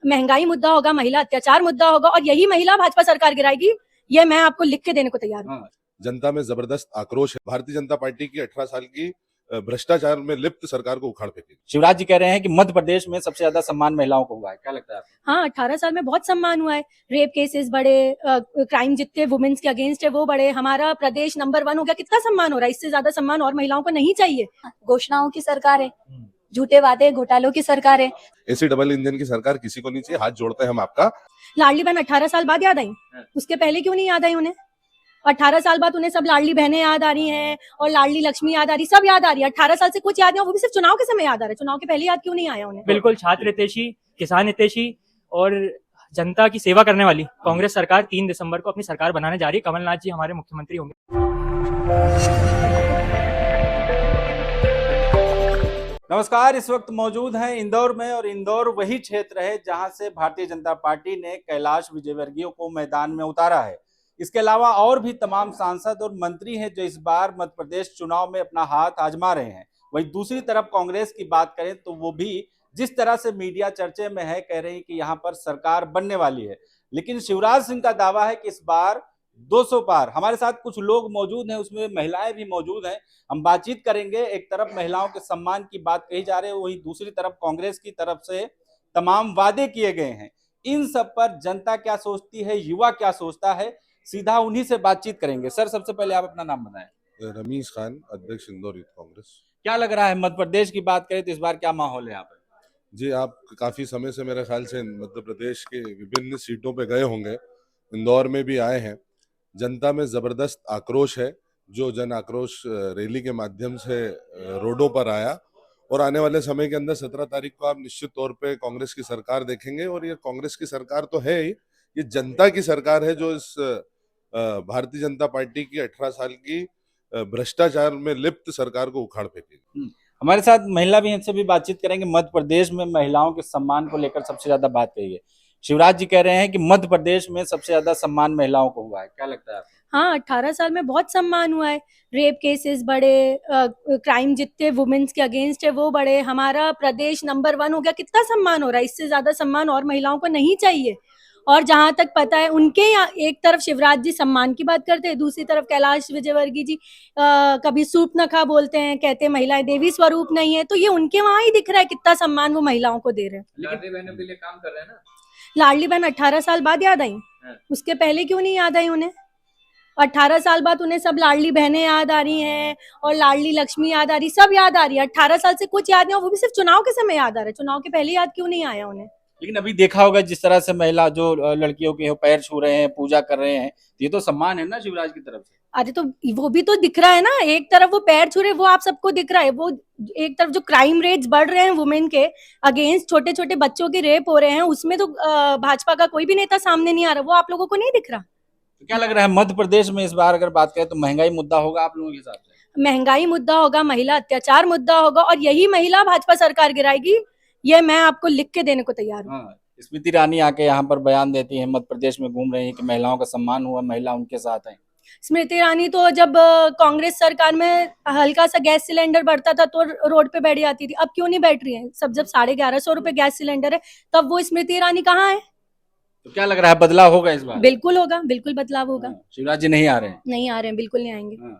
महंगाई मुद्दा होगा, महिला अत्याचार मुद्दा होगा और यही महिला भाजपा सरकार गिराएगी, ये मैं आपको लिख के देने को तैयार हूँ। जनता में जबरदस्त आक्रोश है। भारतीय जनता पार्टी की 18 साल की भ्रष्टाचार में लिप्त सरकार को उखाड़ फेंकेगी। शिवराज जी कह रहे हैं कि मध्य प्रदेश में सबसे ज्यादा सम्मान महिलाओं को हुआ है, क्या लगता है आपको? हाँ, 18 साल में बहुत सम्मान हुआ है। रेप केसेस बढ़े, क्राइम जितने वुमेन्स के अगेंस्ट है वो बढ़े, हमारा प्रदेश नंबर 1 हो गया। कितना सम्मान हो रहा है, इससे ज्यादा सम्मान और महिलाओं को नहीं चाहिए। घोषणाओं की सरकार है, झूठे वादे घोटालों की सरकार है। ऐसी डबल इंजन की सरकार किसी को नहीं चाहिए। हाथ जोड़ते हैं हम आपका। लाडली बहन 18 साल बाद याद आई, उसके पहले क्यों नहीं याद आई उन्हें? 18 साल बाद उन्हें सब लाडली बहनें याद आ रही हैं और लाडली लक्ष्मी याद आ रही, सब याद आ रही है। 18 साल से कुछ याद नहीं, वो भी सिर्फ चुनाव के समय याद आ रहा है। चुनाव के पहले याद क्यों नहीं आया उन्हें? बिल्कुल छात्र हितैषी, किसान हितैषी और जनता की सेवा करने वाली कांग्रेस सरकार 3 दिसंबर को अपनी सरकार बनाने जा रही है। कमलनाथ जी हमारे मुख्यमंत्री होंगे। नमस्कार, इस वक्त मौजूद हैं इंदौर में और इंदौर वही क्षेत्र है जहां से भारतीय जनता पार्टी ने कैलाश विजयवर्गीय को मैदान में उतारा है। इसके अलावा और भी तमाम सांसद और मंत्री हैं जो इस बार मध्य प्रदेश चुनाव में अपना हाथ आजमा रहे हैं। वहीं दूसरी तरफ कांग्रेस की बात करें तो वो भी जिस तरह से मीडिया चर्चे में है, कह रहे हैं कि यहाँ पर सरकार बनने वाली है, लेकिन शिवराज सिंह का दावा है कि इस बार 200 पार। हमारे साथ कुछ लोग मौजूद हैं, उसमें महिलाएं भी मौजूद हैं। हम बातचीत करेंगे। एक तरफ महिलाओं के सम्मान की बात कही जा रही है, वहीं दूसरी तरफ कांग्रेस की तरफ से तमाम वादे किए गए हैं। इन सब पर जनता क्या सोचती है, युवा क्या सोचता है, सीधा उन्हीं से बातचीत करेंगे। सर, सबसे पहले आप अपना नाम बताएं। रमीज खान, अध्यक्ष इंदौर यूथ कांग्रेस। क्या लग रहा है, मध्य प्रदेश की बात करें तो इस बार क्या माहौल है यहाँ पर? जी, आप काफी समय से मेरे ख्याल से मध्य प्रदेश के विभिन्न सीटों पे गए होंगे, इंदौर में भी आए हैं। जनता में जबरदस्त आक्रोश है, जो जन आक्रोश रैली के माध्यम से रोडों पर आया और आने वाले समय के अंदर 17 तारीख को आप निश्चित तौर पे कांग्रेस की सरकार देखेंगे। और ये कांग्रेस की सरकार तो है ही, ये जनता की सरकार है जो इस भारतीय जनता पार्टी की 18 साल की भ्रष्टाचार में लिप्त सरकार को उखाड़ फेंकेगी। हमारे साथ महिला भी, इनसे भी बातचीत करेंगे। मध्य प्रदेश में महिलाओं के सम्मान को लेकर सबसे ज्यादा बात कही है। शिवराज जी कह रहे हैं कि मध्य प्रदेश में सबसे ज्यादा सम्मान महिलाओं को हुआ है, क्या लगता है आपको? हाँ, 18 साल में बहुत सम्मान हुआ है। रेप केसेस बढ़े, क्राइम जितने वुमेन्स के अगेंस्ट है वो बढ़े, हमारा प्रदेश नंबर 1 हो गया। कितना सम्मान हो रहा है, इससे ज्यादा सम्मान और महिलाओं को नहीं चाहिए। और जहां तक पता है उनके यहाँ, एक तरफ शिवराज जी सम्मान की बात करते हैं, दूसरी तरफ कैलाश विजयवर्गीय जी कभी सूर्पनखा बोलते हैं, कहते हैं महिलाएं देवी स्वरूप नहीं है। तो ये उनके वहां ही दिख रहा है कितना सम्मान वो महिलाओं को दे रहे हैं। लाडली बहनों के लिए काम कर रहे हैं ना। लाडली बहन 18 साल बाद याद आई, उसके पहले क्यों नहीं याद आई उन्हें? 18 साल बाद उन्हें सब लाडली बहनें याद आ रही हैं और लाडली लक्ष्मी याद आ रही, सब याद आ रही है। 18 साल से कुछ याद नहीं, वो भी सिर्फ चुनाव के समय याद आ रहा है। चुनाव के पहले याद क्यों नहीं आया उन्हें? लेकिन अभी देखा होगा जिस तरह से महिला जो लड़कियों के पैर छू रहे हैं, पूजा कर रहे हैं, ये तो सम्मान है ना शिवराज की तरफ से। अरे तो वो भी तो दिख रहा है ना, एक तरफ वो पैर छू रहे, वो आप सबको दिख रहा है। वो एक तरफ जो क्राइम रेट्स बढ़ रहे हैं वुमेन के अगेंस्ट, छोटे छोटे बच्चों के रेप हो रहे हैं, उसमें तो भाजपा का कोई भी नेता सामने नहीं आ रहा। वो आप लोगों को नहीं दिख रहा? तो क्या लग रहा है, मध्य प्रदेश में इस बार अगर बात करें तो महंगाई मुद्दा होगा आप लोगों के हिसाब से? महंगाई मुद्दा होगा, महिला अत्याचार मुद्दा होगा और यही महिला भाजपा सरकार गिराएगी, ये मैं आपको लिख के देने को तैयार हूँ। स्मृति ईरानी आके यहाँ पर बयान देती है, मध्य प्रदेश में घूम रही है कि महिलाओं का सम्मान हुआ, महिला उनके साथ है। स्मृति ईरानी तो जब कांग्रेस सरकार में हल्का सा गैस सिलेंडर बढ़ता था तो रोड पे बैठ जाती थी, अब क्यों नहीं बैठ रही है? सब जब 1150 रुपए गैस सिलेंडर है, तब वो स्मृति ईरानी कहाँ है? तो क्या लग रहा है, बदलाव होगा इस बार? बिल्कुल होगा, बिल्कुल बदलाव होगा। शिवराज जी नहीं आ रहे हैं? नहीं आ रहे हैं, बिल्कुल नहीं आएंगे।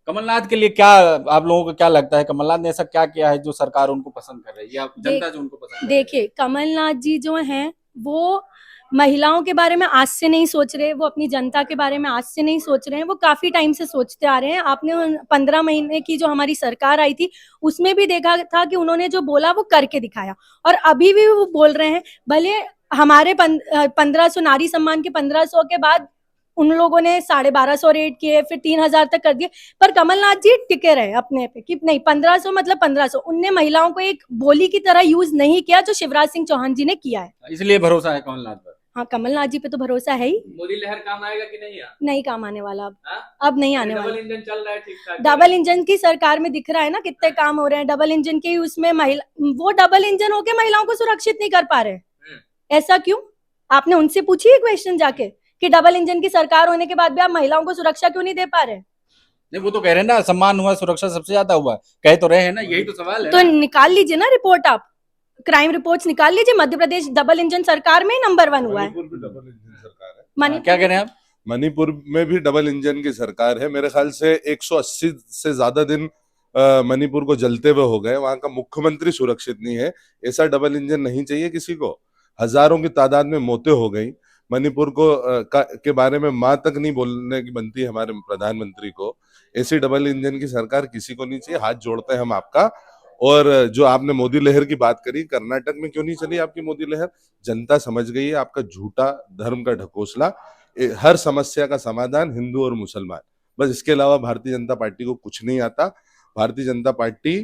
कमलनाथ के लिए क्या, आप लोगों को क्या लगता है, कमलनाथ ने ऐसा क्या किया है जो सरकार उनको पसंद कर रही है या जनता जो उनको पसंद? देखिए, कमलनाथ जी जो हैं वो महिलाओं के बारे में आज से नहीं सोच रहे, वो अपनी जनता के बारे में आज से नहीं सोच रहे हैं, वो काफी टाइम से सोचते आ रहे हैं। आपने 15 महीने की जो हमारी सरकार आई थी उसमें भी देखा था कि उन्होंने जो बोला वो करके दिखाया, और अभी भी वो बोल रहे हैं। भले हमारे 1500 नारी सम्मान के 1500 के बाद उन लोगों ने 1250 रेट किए, फिर 3000 तक कर दिए, पर कमलनाथ जी टिके रहे अपने पे कि नहीं 1500 मतलब 1500। उनने महिलाओं को एक बोली की तरह यूज नहीं किया जो शिवराज सिंह चौहान जी ने किया है, इसलिए भरोसा है कमलनाथ पर। हाँ, कमलनाथ जी पे तो भरोसा है ही। मोदी लहर काम आएगा कि नहीं? नहीं काम आने वाला अब नहीं आने वाला। डबल इंजन चल रहा है ठीक ठाक। डबल इंजन की सरकार में दिख रहा है ना कितने काम हो रहे हैं डबल इंजन के, उसमें महिला, वो डबल इंजन होके महिलाओं को सुरक्षित नहीं कर पा रहे। ऐसा क्यों? आपने उनसे पूछी है क्वेश्चन जाके कि डबल इंजन की सरकार होने के बाद भी आप महिलाओं को सुरक्षा क्यों नहीं दे पा रहे? नहीं, वो तो कह रहे हैं ना सम्मान हुआ, सुरक्षा सबसे ज्यादा हुआ, कह तो रहे हैं ना, यही तो सवाल है। तो निकाल लीजिए ना रिपोर्ट आप, क्राइम रिपोर्ट्स निकाल लीजिए, मध्य प्रदेश डबल इंजन सरकार में नंबर 1 हुआ है। मणिपुर भी डबल इंजन सरकार है। मणिपुर क्या कह रहे हैं आप? मणिपुर में भी डबल इंजन की सरकार है। मेरे ख्याल से 180 से ज्यादा दिन मणिपुर को जलते हुए हो गए। वहां का मुख्यमंत्री सुरक्षित नहीं है। ऐसा डबल इंजन नहीं चाहिए किसी को। हजारों की तादाद में मौतें हो गई। मणिपुर को के बारे में माँ तक नहीं बोलने की बनती है हमारे प्रधानमंत्री को। ऐसी डबल इंजन की सरकार किसी को नहीं चाहिए। हाथ जोड़ते हैं हम आपका। और जो आपने मोदी लहर की बात करी, कर्नाटक में क्यों नहीं चली आपकी मोदी लहर? जनता समझ गई है आपका झूठा धर्म का ढकोसला। हर समस्या का समाधान हिंदू और मुसलमान, बस इसके अलावा भारतीय जनता पार्टी को कुछ नहीं आता। भारतीय जनता पार्टी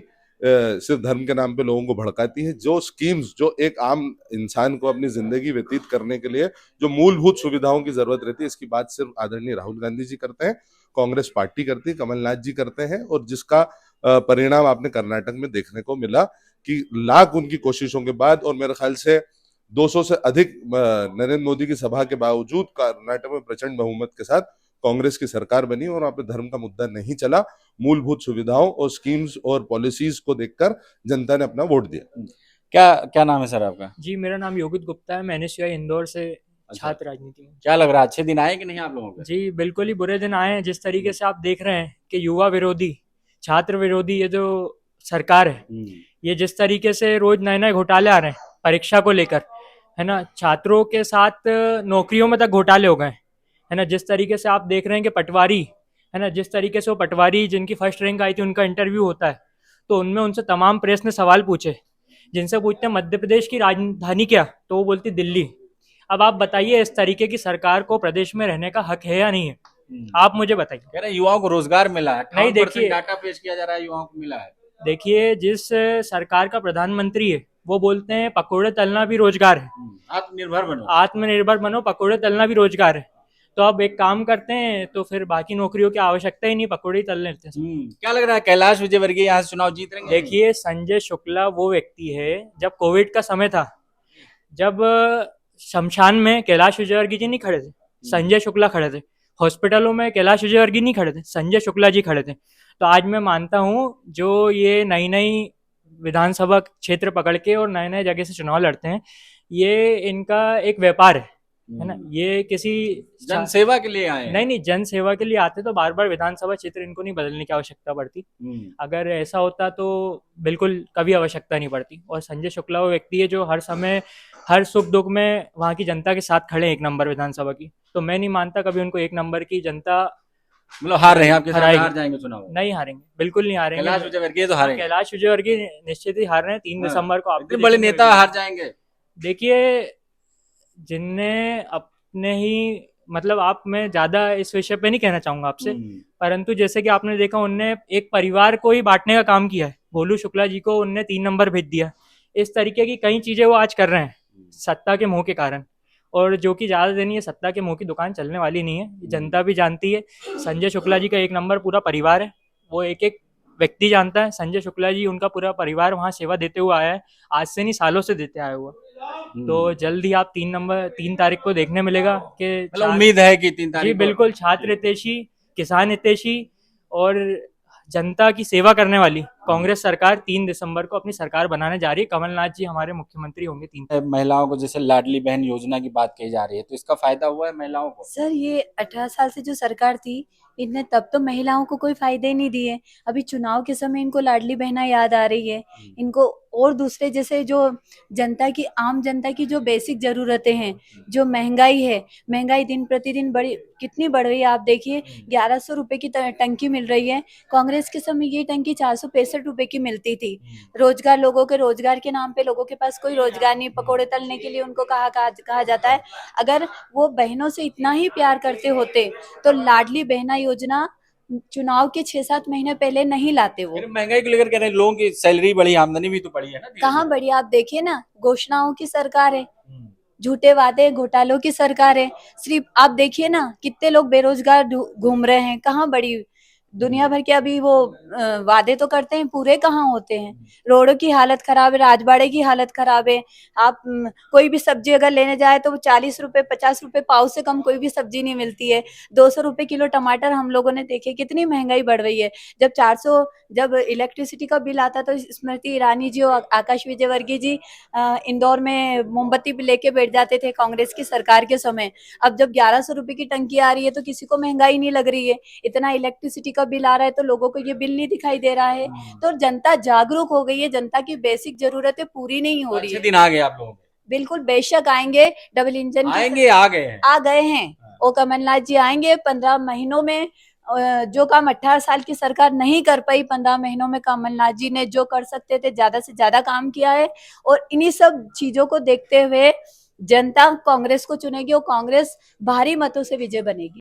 सिर्फ धर्म के नाम पे लोगों को भड़काती है। जो स्कीम्स जो एक आम इंसान को अपनी जिंदगी व्यतीत करने के लिए जो मूलभूत सुविधाओं की जरूरत रहती है, इसकी बात सिर्फ आदरणीय राहुल गांधी जी करते हैं, कांग्रेस पार्टी करती है, कमलनाथ जी करते हैं। और जिसका परिणाम आपने कर्नाटक में देखने को मिला कि लाख उनकी कोशिशों के बाद और मेरे ख्याल से 200 से अधिक नरेंद्र मोदी की सभा के बावजूद कर्नाटक में प्रचंड बहुमत के साथ कांग्रेस की सरकार बनी और वहां पे धर्म का मुद्दा नहीं चला। मूलभूत सुविधाओं और स्कीम्स और पॉलिसीज को देखकर जनता ने अपना वोट दिया। क्या क्या नाम है सर आपका? जी, मेरा नाम योगित गुप्ता है। मैं NSUI इंदौर से छात्र राजनीति में। क्या लग रहा है, अच्छे दिन आए कि नहीं आप लोगों के? जी, बिल्कुल ही बुरे दिन आए हैं। जिस तरीके से आप देख रहे हैं कि युवा विरोधी, छात्र विरोधी ये जो सरकार है, ये जिस तरीके से रोज नए नए घोटाले आ रहे हैं परीक्षा को लेकर, है ना, छात्रों के साथ नौकरियों में तक घोटाले हो गए, है ना। जिस तरीके से आप देख रहे हैं कि पटवारी, है ना, जिस तरीके से वो पटवारी जिनकी फर्स्ट रैंक आई थी उनका इंटरव्यू होता है, तो उनमें उनसे तमाम प्रेस ने सवाल पूछे, जिनसे पूछते हैं मध्य प्रदेश की राजधानी क्या, तो वो बोलती दिल्ली। अब आप बताइए, इस तरीके की सरकार को प्रदेश में रहने का हक है या नहीं है? आप मुझे बताइए। कह रहे हैं युवाओं को रोजगार मिला है। नहीं, देखिए, डाटा पेश किया जा रहा है, युवाओं को मिला है। देखिए, जिस सरकार का प्रधानमंत्री है वो बोलते हैं पकौड़े तलना भी रोजगार है, आत्मनिर्भर बनो। आत्मनिर्भर बनो, पकौड़े तलना भी रोजगार है। तो अब एक काम करते हैं, तो फिर बाकी नौकरियों की आवश्यकता ही नहीं, पकौड़े ही तल लेते हैं। क्या लग रहा है, कैलाश विजयवर्गीय यहाँ से चुनाव जीत रहे हैं? देखिए, संजय शुक्ला वो व्यक्ति है, जब कोविड का समय था, जब शमशान में कैलाश विजयवर्गीय जी नहीं खड़े थे, संजय शुक्ला खड़े थे। हॉस्पिटलों में कैलाश विजयवर्गीय नहीं खड़े थे, संजय शुक्ला जी खड़े थे। तो आज मैं मानता हूँ जो ये नई नई विधानसभा क्षेत्र पकड़ के और नए नए जगह से चुनाव लड़ते हैं, ये इनका एक व्यापार है ना। ये किसी जन सेवा के लिए आए हैं। नहीं, जन सेवा के लिए आते तो बार बार विधानसभा क्षेत्र इनको नहीं बदलने की आवश्यकता पड़ती। अगर ऐसा होता तो बिल्कुल कभी आवश्यकता नहीं पड़ती। और संजय शुक्ला वो व्यक्ति है जो हर समय हर सुख दुख में वहाँ की जनता के साथ खड़े हैं, एक नंबर विधानसभा की। तो मैं नहीं मानता कभी उनको एक नंबर की जनता मतलब हार रहे हैं आपके साथ, हराएगी। हार जाएंगे चुनाव? नहीं हारेंगे, बिल्कुल नहीं हारेंगे। कैलाश विजयवर्गीय तो हारेंगे। कैलाश विजयवर्गीय निश्चित ही हार रहे हैं 3 दिसंबर को। इतने बड़े नेता हार जाएंगे? देखिए, जिनने अपने ही मतलब आप, मैं ज्यादा इस विषय पे नहीं कहना चाहूंगा आपसे, परंतु जैसे कि आपने देखा उनने एक परिवार को ही बांटने का काम किया है। भोलू शुक्ला जी को उनने 3 नंबर भेज दिया। इस तरीके की कई चीजें वो आज कर रहे हैं सत्ता के मोह के कारण, और जो कि ज्यादा दिन ये सत्ता के मुंह की दुकान चलने वाली नहीं है, जनता भी जानती है। संजय शुक्ला जी का 1 नंबर पूरा परिवार है, वो एक एक व्यक्ति जानता है। संजय शुक्ला जी, उनका पूरा परिवार वहाँ सेवा देते हुए आया है, आज से नहीं सालों से देते आया हुआ। तो जल्द ही आप 3 तारीख को देखने मिलेगा कि मतलब उम्मीद है कि 3 तारीख जी बिल्कुल, छात्र हितैषी, किसान हितैषी और जनता की सेवा करने वाली कांग्रेस सरकार 3 दिसंबर को अपनी सरकार बनाने जा रही है। कमलनाथ जी हमारे मुख्यमंत्री होंगे 3। महिलाओं को जैसे लाडली बहन योजना की बात कही जा रही है, तो इसका फायदा हुआ है महिलाओं को? सर, ये 18 साल से जो सरकार थी, इनने तब तो महिलाओं को कोई फायदे ही नहीं दिए। अभी चुनाव के समय इनको लाडली बहना याद आ रही है इनको। और दूसरे जैसे जो जनता की, आम जनता की जो बेसिक जरूरतें हैं, जो महंगाई है, महंगाई दिन प्रतिदिन कितनी बढ़ रही है। आप देखिए 1100 रुपए की टंकी मिल रही है। कांग्रेस के समय ये टंकी 465 रुपए की मिलती थी। रोजगार, लोगों के रोजगार के नाम पे लोगों के पास कोई रोजगार नहीं, पकोड़े तलने के लिए उनको कहा जाता है। अगर वो बहनों से इतना ही प्यार करते होते तो लाडली बहना योजना चुनाव के 6-7 महीने पहले नहीं लाते। वो महंगाई को लेकर कह रहे हैं, लोगों की सैलरी बढ़ी, आमदनी भी तो बढ़ी है ना। कहाँ बढ़ी? आप देखिए ना, घोषणाओं की सरकार है, झूठे वादे, घोटालों की सरकार है। सिर्फ आप देखिए ना, कितने लोग बेरोजगार घूम रहे हैं, कहाँ बढ़ी दुनिया भर के अभी वो वादे तो करते हैं, पूरे कहाँ होते हैं। रोडों की हालत खराब है, राजबाड़े की हालत खराब है। आप कोई भी सब्जी अगर लेने जाए तो वो 40 रुपए 50 रुपए पाव से कम कोई भी सब्जी नहीं मिलती है। 200 रुपए किलो टमाटर हम लोगों ने देखे, कितनी महंगाई बढ़ रही है। जब इलेक्ट्रिसिटी का बिल आता तो स्मृति ईरानी जी और आकाश विजयवर्गीय जी इंदौर में मोमबत्ती भी लेके बैठ जाते थे कांग्रेस की सरकार के समय। अब जब 1100 रुपए की टंकी आ रही है तो किसी को महंगाई नहीं लग रही है। इतना इलेक्ट्रिसिटी का बिल आ रहा है तो लोगों को ये बिल नहीं दिखाई दे रहा है। तो जनता जागरूक हो गई है, जनता की बेसिक जरूरतें पूरी नहीं हो रही अच्छे है। दिन आ गए आप लोगों के, बिल्कुल बेशक आएंगे, डबल इंजन की आएंगे, आ गए हैं। आ गए हैं। और कमलनाथ जी आएंगे 15 महीनों में। जो काम 18 साल की सरकार नहीं कर पाई, 15 महीनों में कमलनाथ जी ने जो कर सकते थे ज्यादा से ज्यादा काम किया है। और इन्हीं सब चीजों को देखते हुए जनता कांग्रेस को चुनेगी और कांग्रेस भारी मतों से विजय बनेगी।